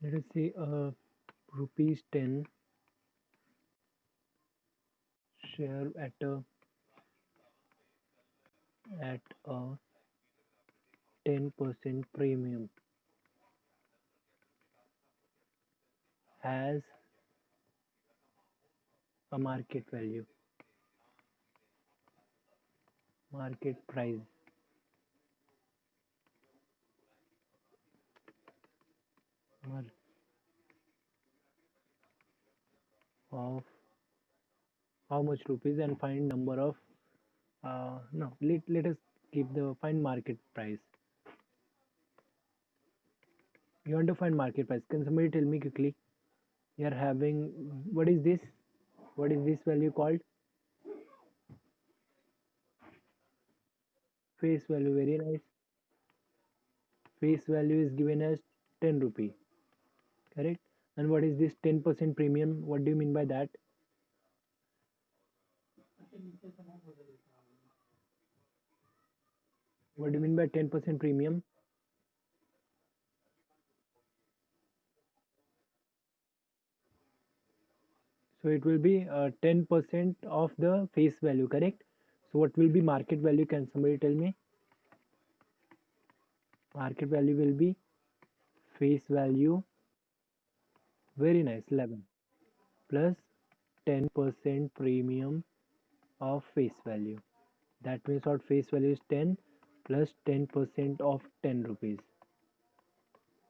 Let us say rupees 10 share at a 10% premium has a market price mar- of how much rupees and find number of no let us keep the find market price. You want to find market price, can somebody tell me quickly? You are having, what is this, what is this value called? Face value, very nice. Face value is given as 10 rupee, correct? And what is this 10% premium, what do you mean by that? What do you mean by 10% premium? So it will be 10% of the face value, correct? So what will be market value? Can somebody tell me? Market value will be face value, very nice, 11 plus 10% premium of face value. That means our face value is 10 plus 10% of 10 rupees.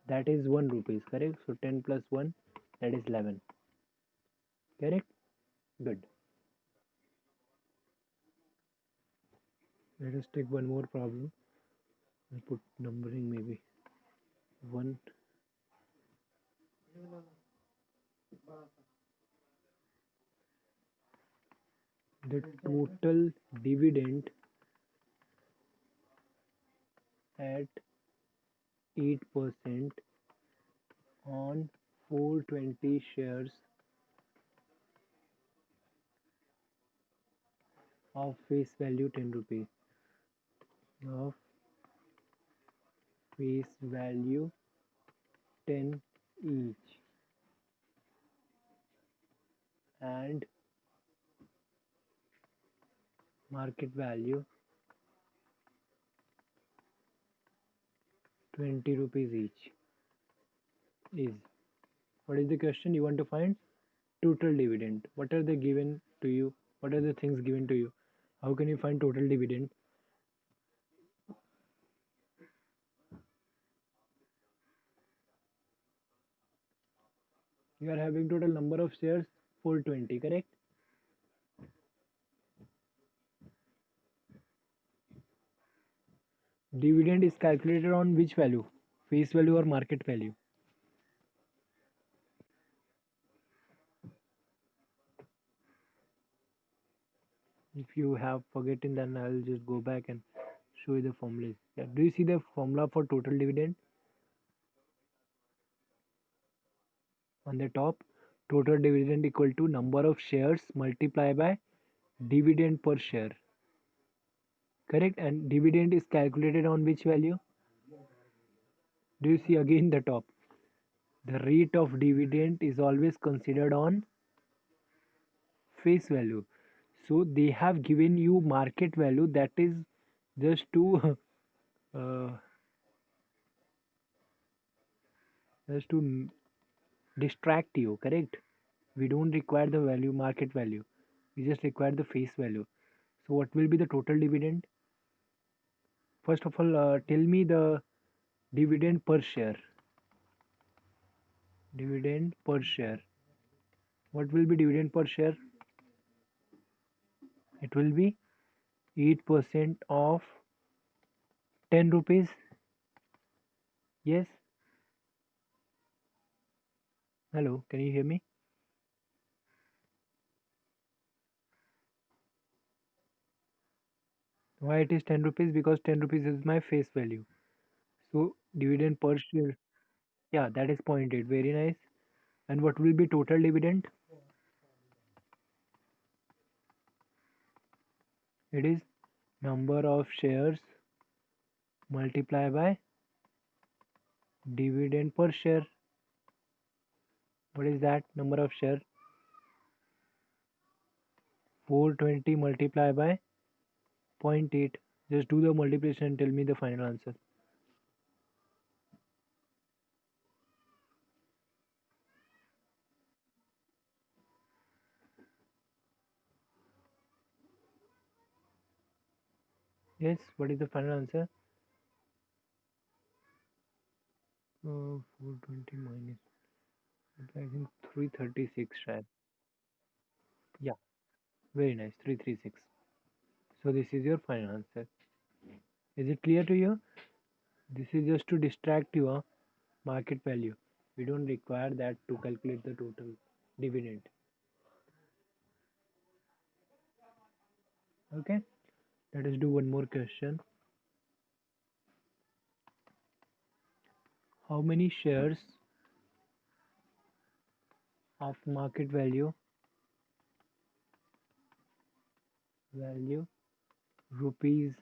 That is 1 rupees, correct? So 10 plus 1, that is 11. Correct? Good. Let us take one more problem. I'll put numbering maybe 1. The total dividend at 8% on 420 shares of face value 10 rupees. Of face value 10 each, and market value 20 rupees each is, what is the question you want to find? Total dividend. What are they given to you? What are the things given to you? How can you find total dividend? You are having total number of shares 420, correct? Dividend is calculated on which value? Face value or market value? If you have forgotten, then I'll just go back and show you the formulas. Yeah. Do you see the formula for total dividend on the top? Total dividend equal to number of shares multiplied by dividend per share. Correct? And dividend is calculated on which value? Do you see again the top? The rate of dividend is always considered on face value. So they have given you market value, that is just to uh, just to distract you, correct? We don't require the value, market value. We just require the face value. So what will be the total dividend? First of all, tell me the dividend per share. Dividend per share. What will be dividend per share? It will be 8% of 10 rupees. Yes. Hello, can you hear me? Why it is 10 rupees? Because 10 rupees is my face value. So dividend per share. Yeah, that is pointed. Very nice. And what will be total dividend? It is number of shares multiplied by dividend per share. What is that number of share? 420 multiplied by zero point 0.8. Just do the multiplication and tell me the final answer. Yes, what is the final answer? 420 minus, I think 336, right? Yeah, very nice, 336. So this is your final answer. Is it clear to you? This is just to distract you, market value. We don't require that to calculate the total dividend. Okay, let us do one more question. How many shares of market value rupees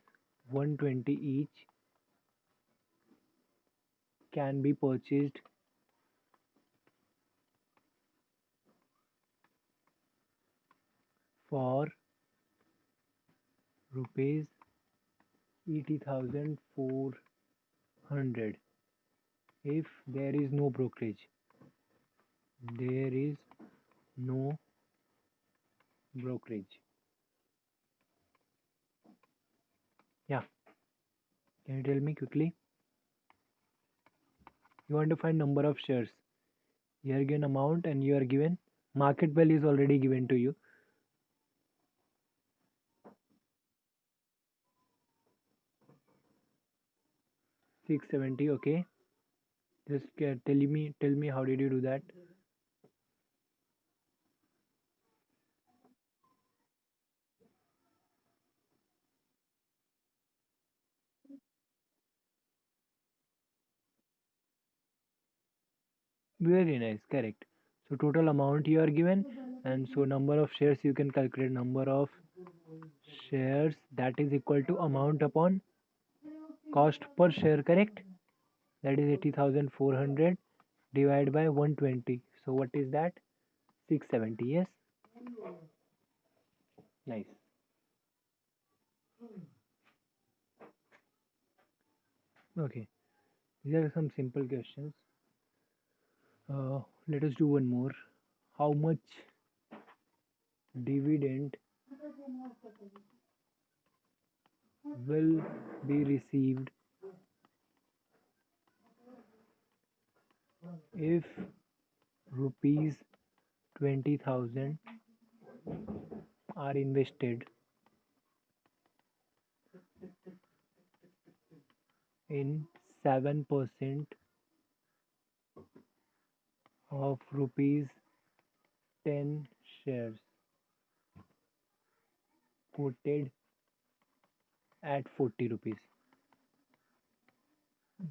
120 each can be purchased for rupees 80,400 if there is no brokerage? There is no brokerage. Yeah, can you tell me quickly? You want to find number of shares. You are given amount and you are given market value is already given to you. 670. Okay, just tell me how did you do that? Very nice, correct. So total amount you are given, and so number of shares you can calculate number of shares that is equal to amount upon cost per share, correct? That is 80,400 divided by 120. So what is that? 670. Yes, nice. Okay, these are some simple questions. Let us do one more. How much dividend will be received if rupees 20,000 are invested in 7% of rupees 10 shares quoted at 40 rupees?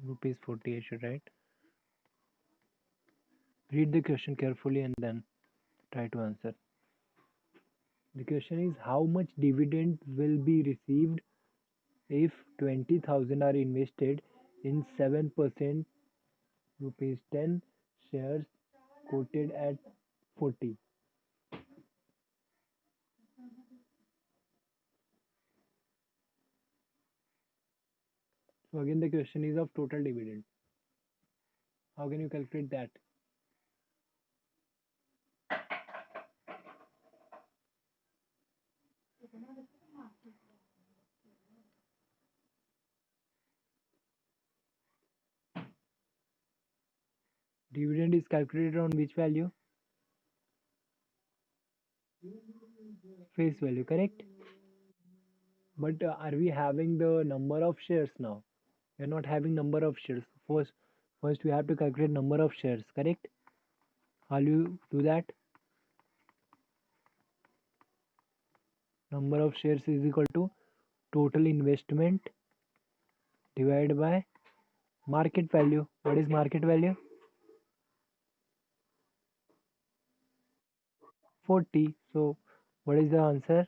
Rupees 40, I should write. Read the question carefully and then try to answer. The question is how much dividend will be received if 20,000 are invested in 7% rupees 10 shares quoted at 40. So again the question is of total dividend. How can you calculate that? Dividend is calculated on which value? Face value, correct? But are we having the number of shares now? We are not having number of shares. First we have to calculate number of shares, correct? How do you do that? Number of shares is equal to total investment divided by market value. What is market value? 40. So what is the answer?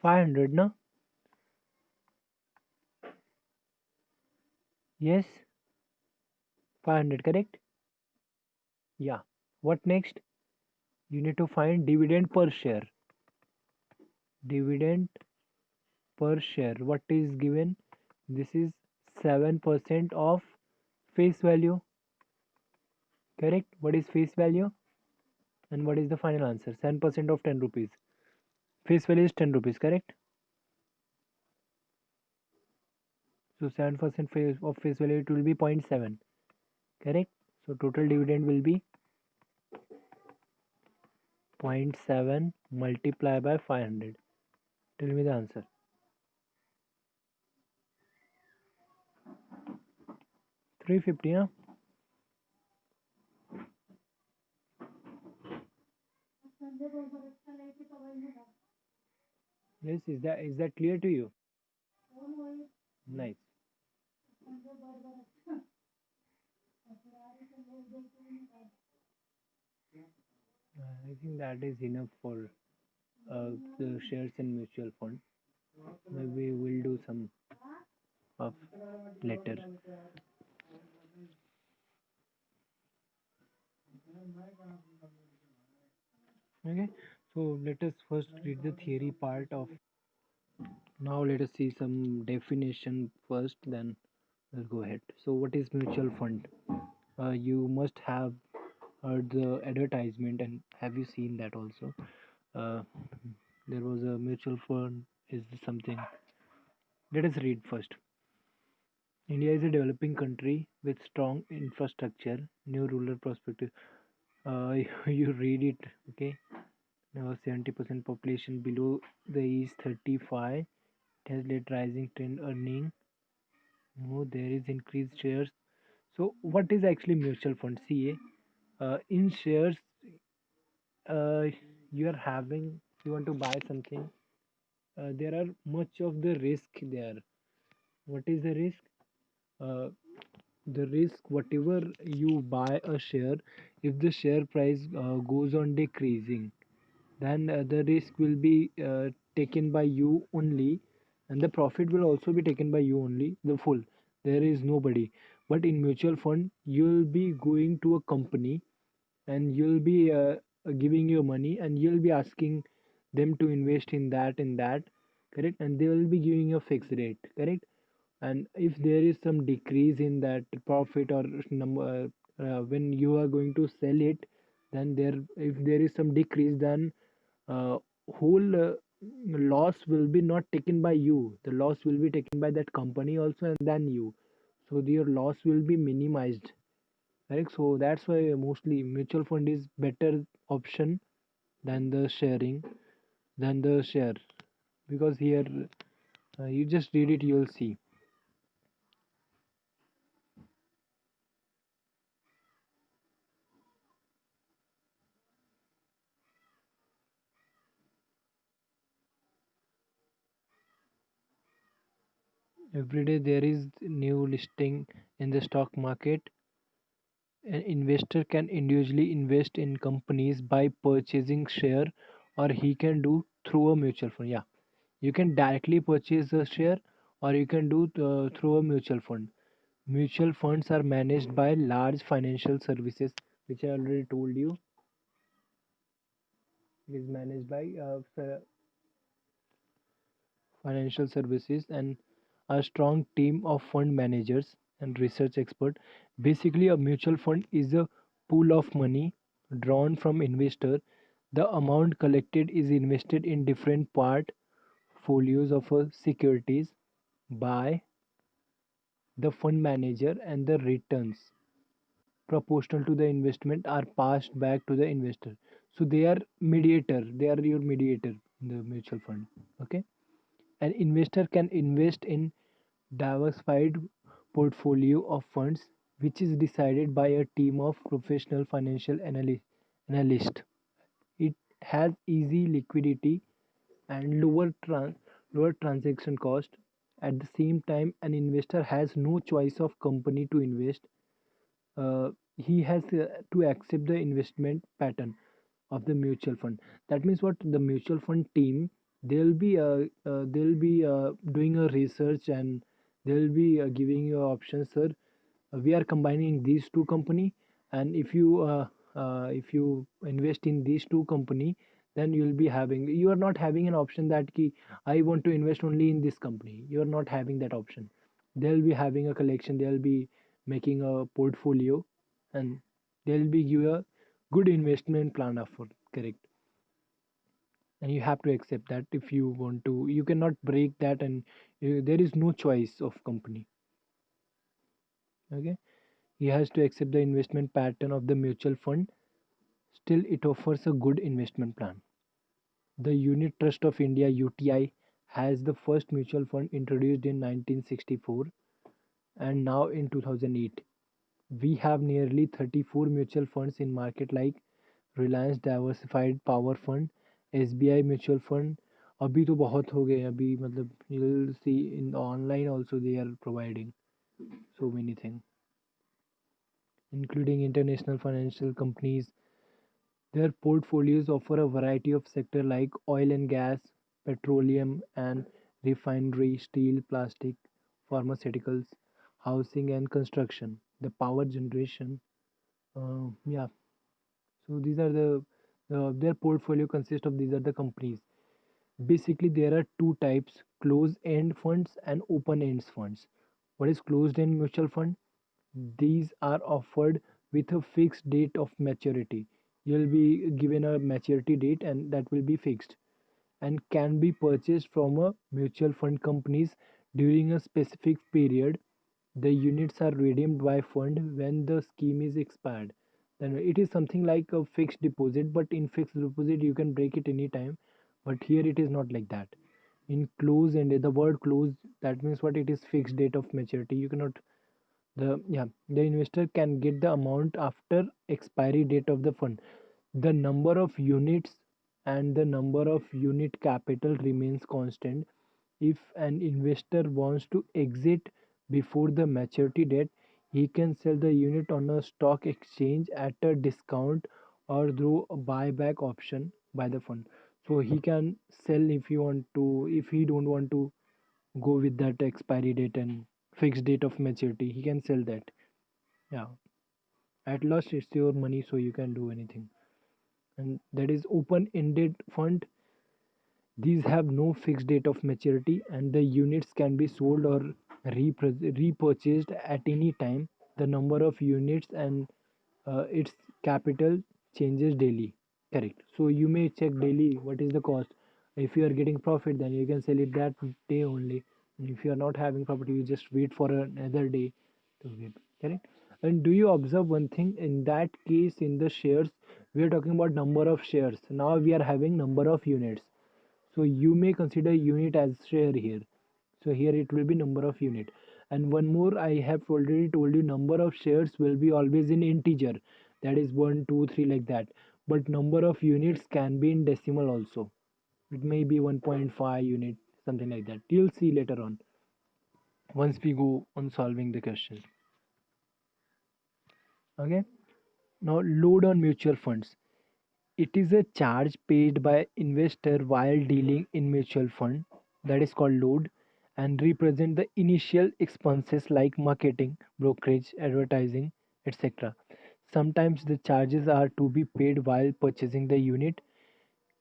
500, no? Yes. 500, correct? Yeah. What next? You need to find dividend per share. Dividend per share. What is given? This is 7% of face value. Correct? What is face value? And what is the final answer? 7% of 10 rupees. Face value is 10 rupees, correct? So 7% of face value, it will be zero point 0.7. Correct? So total dividend will be zero point 0.7 multiplied by 500. Tell me the answer. 350, huh? Yes, is that clear to you? Nice. I think that is enough for the shares and mutual fund. Maybe we'll do some of later. Okay. So let us first read the theory part of. Now let us see some definition first. Then let's go ahead. So what is mutual fund? You must have heard the advertisement, and have you seen that also? Uh, there was a mutual fund is something. Let us read first. India is a developing country with strong infrastructure, new rural perspective. You read it, okay? Now 70% population below the age 35 has led rising trend earning. No, there is increased shares. So what is actually mutual fund? See, in shares, uh, you are having, you want to buy something. There are much of the risk there. What is the risk? Uh, the risk, whatever you buy a share, if the share price goes on decreasing, then the risk will be taken by you only, and the profit will also be taken by you only, the full. There is nobody. But in mutual fund, you'll be going to a company, and you'll be giving your money, and you'll be asking them to invest in that, correct? And they will be giving you a fixed rate, correct? And if there is some decrease in that profit or number, when you are going to sell it, then there, if there is some decrease, then uh, whole loss will be not taken by you, the loss will be taken by that company also, and then you. So your loss will be minimized, right? So that's why mostly mutual fund is better option than the sharing, than the share, because here you just read it, you'll see. Every day there is new listing in the stock market. An investor can individually invest in companies by purchasing share, or he can do through a mutual fund. Yeah, you can directly purchase a share, or you can do through a mutual fund. Mutual funds are managed by large financial services, which I already told you is managed by financial services and a strong team of fund managers and research experts. Basically, a mutual fund is a pool of money drawn from investor. The amount collected is invested in different portfolios of securities by the fund manager, and the returns proportional to the investment are passed back to the investor. So they are mediator. They are your mediator in the mutual fund. Okay. An investor can invest in diversified portfolio of funds, which is decided by a team of professional financial analysts. It has easy liquidity and lower transaction cost. At the same time, an investor has no choice of company to invest. He has to accept the investment pattern of the mutual fund. That means what, the mutual fund team, they'll be doing a research, and they'll be giving you options, sir. We are combining these two company, and if you invest in these two company, then you are not having an option that ki, I want to invest only in this company. You are not having that option. They'll be having a collection. They'll be making a portfolio, and they'll be give a good investment plan for correct. And you have to accept that if you want to. You cannot break that, and there is no choice of company. Okay, he has to accept the investment pattern of the mutual fund. Still, it offers a good investment plan. The Unit Trust of India (UTI) has the first mutual fund introduced in 1964, and now in 2008 we have nearly 34 mutual funds in market like Reliance Diversified Power Fund, SBI Mutual Fund. अभी तो बहुत हो गए अभी मतलब you'll see in online also they are providing so many things including international financial companies. Their portfolios offer a variety of sectors like oil and gas, petroleum and refinery, steel, plastic, pharmaceuticals, housing and construction, the power generation. Yeah, so these are their portfolio consists of these are the companies. Basically, there are two types: closed-end funds and open-end funds. What is closed-end mutual fund? These are offered with a fixed date of maturity. You'll be given a maturity date and that will be fixed and can be purchased from a mutual fund companies during a specific period. The units are redeemed by fund when the scheme is expired. Then it is something like a fixed deposit, but in fixed deposit you can break it anytime. But here it is not like that. In close and the word close, that means what, it is fixed date of maturity. You cannot the investor can get the amount after expiry date of the fund. The number of units and the number of unit capital remains constant. If an investor wants to exit before the maturity date, he can sell the unit on a stock exchange at a discount or through a buyback option by the fund. So he can sell if he want to, if he don't want to go with that expiry date and fixed date of maturity, he can sell that. Yeah, at last it's your money, so you can do anything. And that is open ended fund. These have no fixed date of maturity and the units can be sold or repurchased at any time. The number of units and its capital changes daily. Correct. So you may check daily what is the cost. If you are getting profit, then you can sell it that day only. And if you are not having profit, you just wait for another day to get. Correct. And do you observe one thing? In that case, in the shares, we are talking about number of shares. Now we are having number of units. So you may consider unit as share here. So here it will be number of unit. And one more, I have already told you, number of shares will be always in integer. That is 1, 2, 3 like that. But number of units can be in decimal also. It may be 1.5 unit, something like that. You'll see later on once we go on solving the question. Okay. Now load on mutual funds. It is a charge paid by investor while dealing in mutual fund, that is called load, and represent the initial expenses like marketing, brokerage, advertising, etc. Sometimes the charges are to be paid while purchasing the unit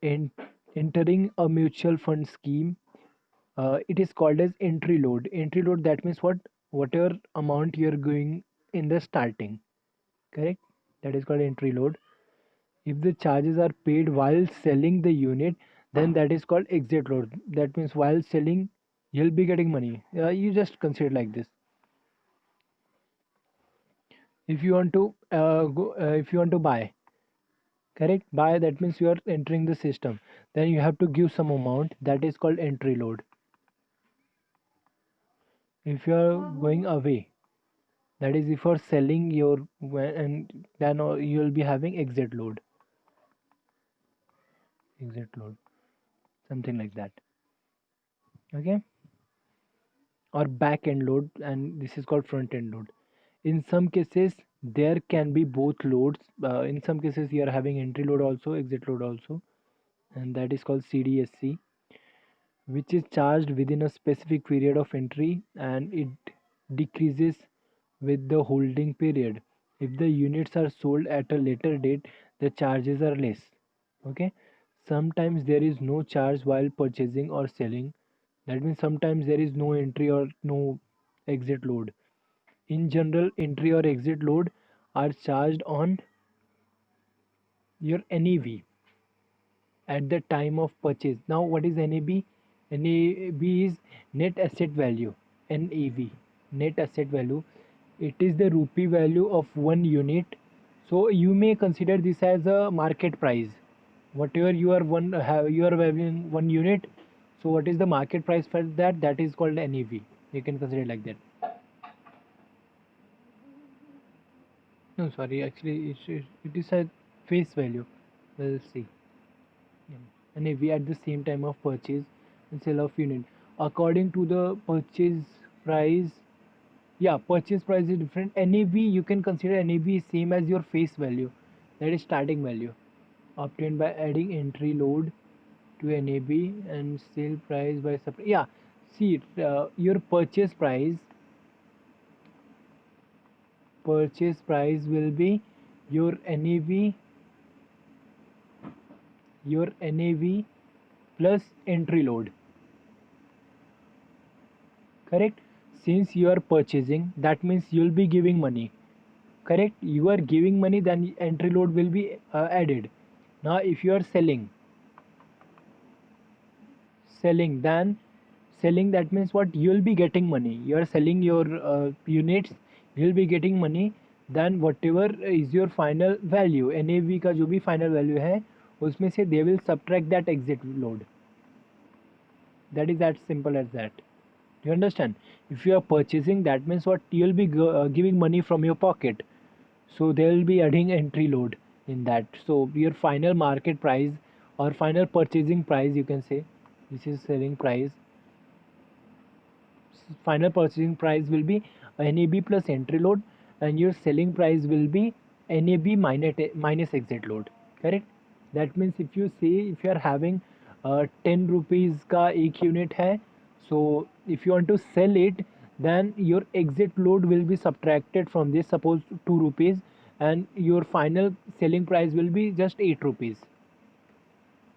and entering a mutual fund scheme. It is called as entry load. Entry load, that means what, whatever amount you're going in the starting, correct? That is called entry load. If the charges are paid while selling the unit, then that is called exit load. That means while selling, you'll be getting money. You just consider like this. If you want to if you want to buy, correct? Buy, that means you are entering the system. Then you have to give some amount. That is called entry load. If you are going away, that is if you are selling your and then you will be having exit load. Exit load, something like that. Okay. Or back end load, and this is called front end load. In some cases there can be both loads. In some cases you are having entry load also, exit load also, and that is called CDSC, which is charged within a specific period of entry and it decreases with the holding period. If the units are sold at a later date, the charges are less. Okay. Sometimes there is no charge while purchasing or selling. That means sometimes there is no entry or no exit load. In general, entry or exit load are charged on your NAV at the time of purchase. Now, what is NAV? NAV is net asset value. NAV, net asset value. It is the rupee value of one unit. So you may consider this as a market price. Whatever you are valuing one unit. So what is the market price for that? That is called NAV. You can consider it like that. No, sorry. Actually, it is a face value. We'll see. NAV at the same time of purchase and sale of unit. According to the purchase price, yeah, purchase price is different. NAV, you can consider NAV is same as your face value, that is starting value, obtained by adding entry load to NAV and sale price by yeah. See, your purchase price will be your NAV, plus entry load. Correct? Since you are purchasing, that means you'll be giving money. Correct? You are giving money, then entry load will be added. Now if you are then selling, that means what, you'll be getting money. You are selling your units, you'll be getting money. Then whatever is your final value, NAV का जो भी final value है, उसमें से they will subtract that exit load. That is as simple as that. You understand? If you are purchasing, that means what, you'll be giving money from your pocket. So they will be adding entry load in that. So your final market price or final purchasing price, you can say, this is selling price. Final purchasing price will be NAB plus entry load, and your selling price will be NAB minus exit load. Correct? That means if you are having 10 rupees का एक unit है, so if you want to sell it, then your exit load will be subtracted from this, suppose 2 rupees, and your final selling price will be just 8 rupees.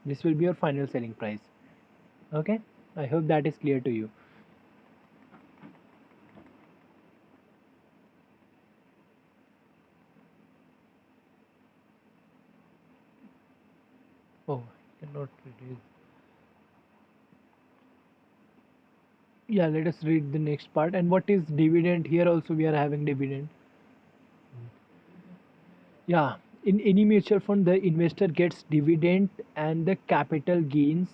This will be your final selling price. Okay, I hope that is clear to you. Oh, I cannot read. Yeah, let us read the next part. And what is dividend? Here also we are having dividend. Yeah, in any mutual fund, the investor gets dividend and the capital gains,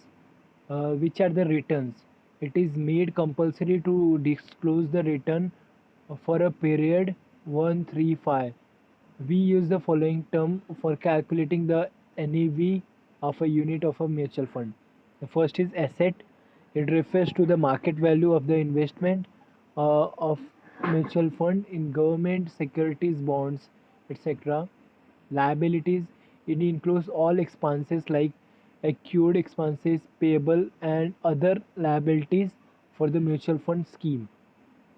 which are the returns. It is made compulsory to disclose the return for a period 135. We use the following term for calculating the NAV of a unit of a mutual fund. The first is asset. It refers to the market value of the investment of mutual fund in government, securities, bonds, etc. Liabilities. It includes all expenses like accrued expenses, payable, and other liabilities for the mutual fund scheme.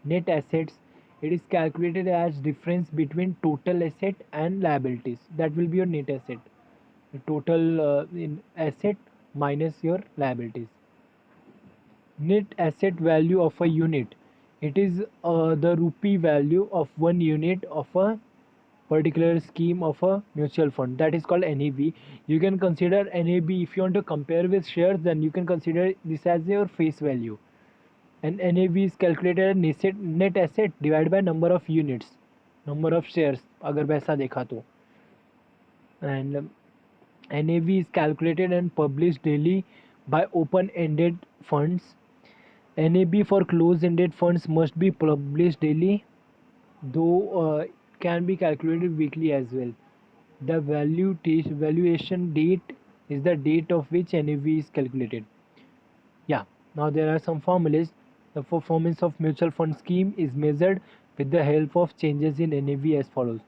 Net assets. It is calculated as difference between total asset and liabilities. That will be your net asset. The total in asset minus your liabilities. Net asset value of a unit. It is the rupee value of one unit of a particular scheme of a mutual fund. That is called NAV. You can consider NAV, if you want to compare with shares, then you can consider this as your face value. And NAV is calculated net asset divided by number of units, number of shares, अगर वैसा देखा तो. And NAV is calculated and published daily by open-ended funds. NAV for closed-ended funds must be published daily, though can be calculated weekly as well. The valuation date is the date of which NAV is calculated. Yeah, now there are some formulas. The performance of mutual fund scheme is measured with the help of changes in NAV as follows.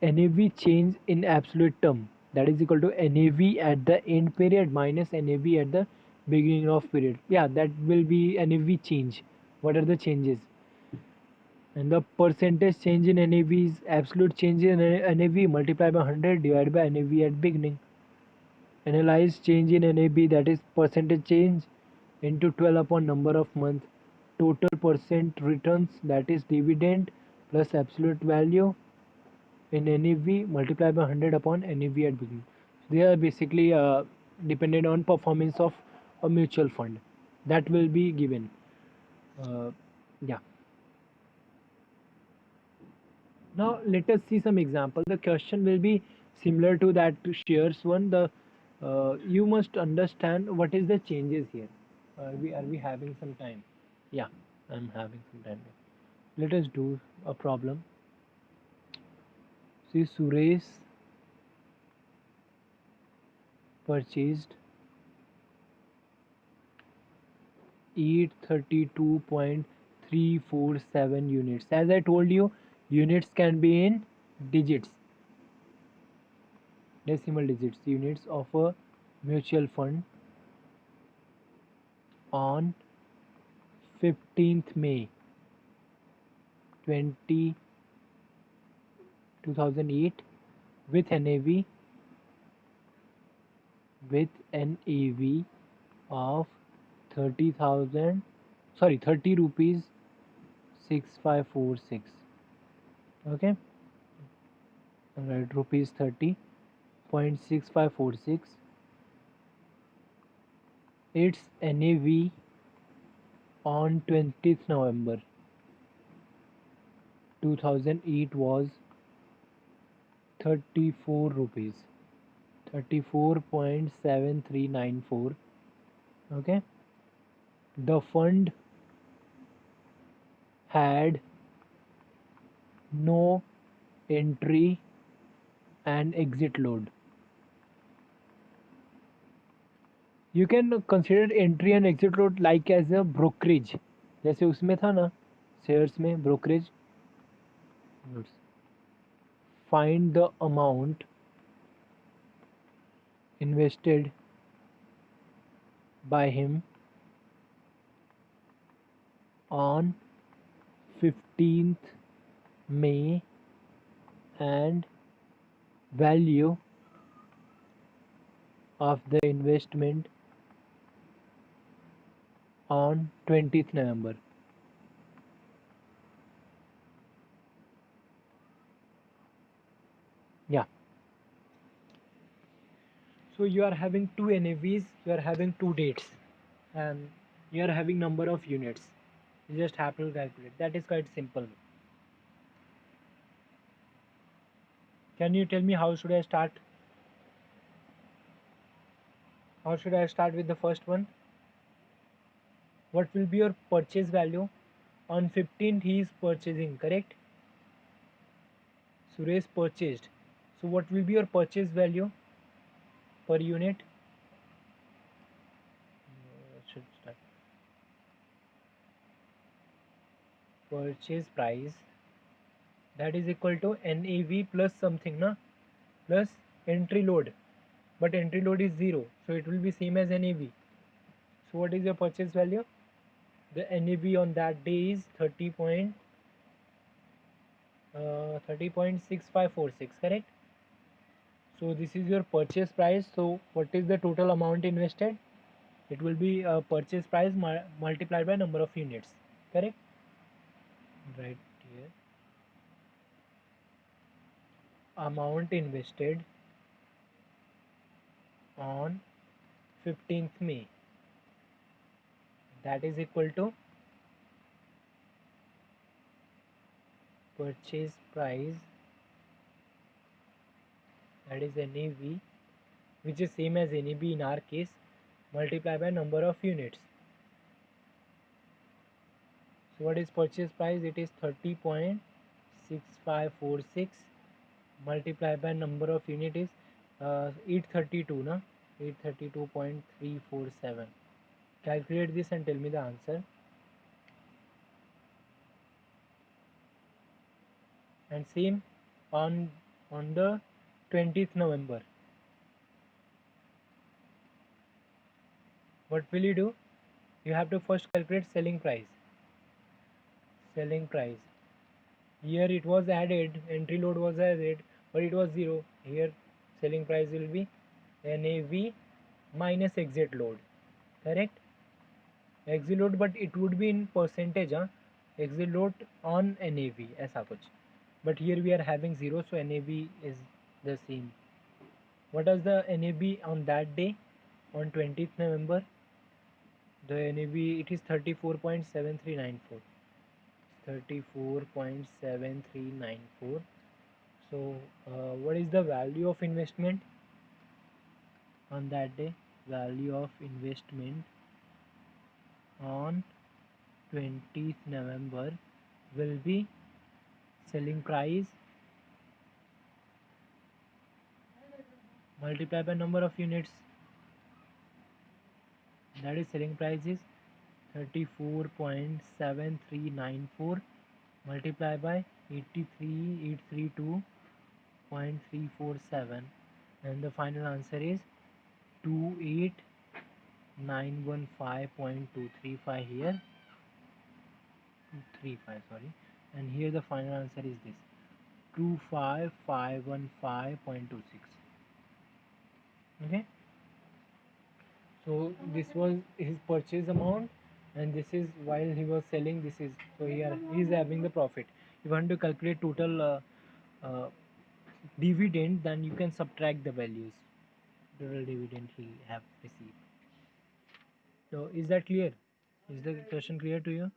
NAV change in absolute term, that is equal to NAV at the end period minus NAV at the beginning of period. Yeah, that will be NAV change. What are the changes? And the percentage change in NAV is absolute change in NAV multiplied by 100 divided by NAV at beginning. Analyze change in NAV, that is percentage change, into 12 upon number of months. Total percent returns, that is dividend plus absolute value in NAV multiplied by 100 upon NAV at beginning. They are basically dependent on performance of a mutual fund. That will be given. Yeah. Now let us see some example. The question will be similar to that to shares one. The you must understand what is the changes here. Are we having some time? Yeah, I'm having some time. Let us do a problem. See, Suresh purchased 832.347 units. As I told you, units can be in digits, decimal digits, units of a mutual fund on 15th May 20, 2008 with NAV of 30,000, sorry, 30 rupees 6546. Okay, alright, rupees 30.6546. Its NAV on 20th November 2008 was 34 rupees, 34.7394. Okay, the fund had no entry and exit load. You can consider entry and exit load like as a brokerage, जैसे उसमें था ना shares में brokerage. Find the amount invested by him on 15th May and value of the investment on 20th November. Yeah. So you are having two NAVs, you are having two dates, and you are having number of units. You just have to calculate. That is quite simple. Can you tell me how should I start? How should I start with the first one? What will be your purchase value? On 15th he is purchasing, correct? Suresh purchased. So what will be your purchase value per unit? Should start. Purchase price, that is equal to NAV plus something, na? Plus entry load. But entry load is 0, so it will be same as NAV. So what is your purchase value? The NAV on that day is 30.6546, correct? So this is your purchase price. So what is the total amount invested? It will be purchase price multiplied by number of units, correct? Right here, amount invested on 15th May, that is equal to purchase price, that is NAV, which is same as NAB in our case, multiplied by number of units. So what is purchase price? It is 30.6546 multiplied by number of unit is 832, na? 832.347. Calculate this and tell me the answer. And same on the 20th November. What will you do? You have to first calculate selling price. Selling price. Here it was added, entry load was added, but it was 0. Here selling price will be NAV minus exit load. Correct? Exit load, but it would be in percentage. Exit load on NAV ऐसा कुछ. But here we are having 0, so NAV is the same. What is the NAV on that day? On 20th November, the NAV, it is 34.7394. 34.7394. So what is the value of investment on that day? Value of investment on 20th November will be selling price multiplied by number of units. That is selling price is 34.7394 multiplied by 83832.347, and the final answer is 28915.235 here. 235, sorry, and here the final answer is this 25515.26. Okay, so this was his purchase amount, and this is while he was selling. This is, so here he is having the profit. If you want to calculate total uh, dividend, then you can subtract the values, total dividend he have received. So is that clear? Is the question clear to you?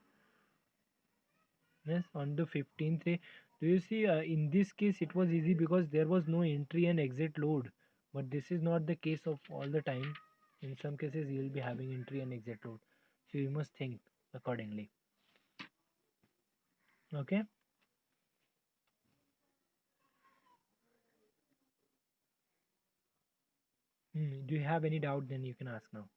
Yes, on the 15th day, do you see in this case it was easy because there was no entry and exit load, but this is not the case of all the time. In some cases you will be having entry and exit load, so you must think accordingly. Okay. Do you have any doubt? Then you can ask now.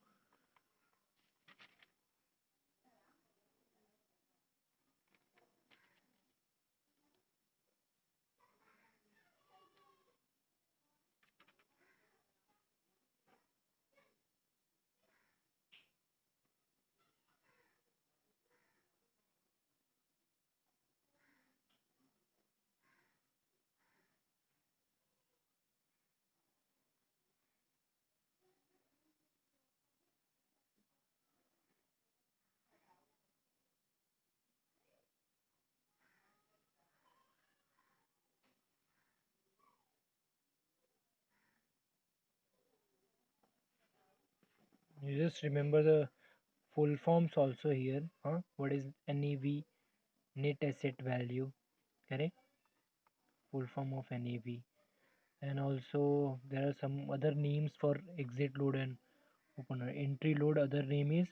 You just remember the full forms also here. What is NAV? Net asset value. Correct. Full form of NAV. And also there are some other names for exit load and opener. Entry load, other name is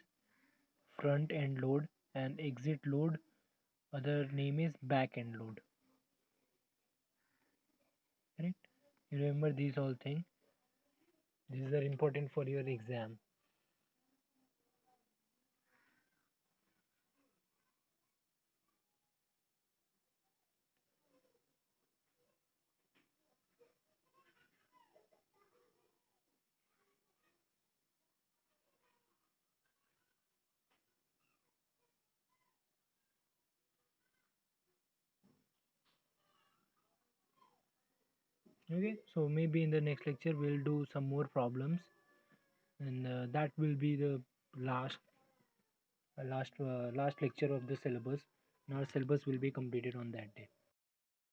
front end load, and exit load, other name is back end load. Correct? You remember these all things. These are important for your exam. Okay, so maybe in the next lecture we'll do some more problems, and that will be the last last lecture of the syllabus. And our syllabus will be completed on that day.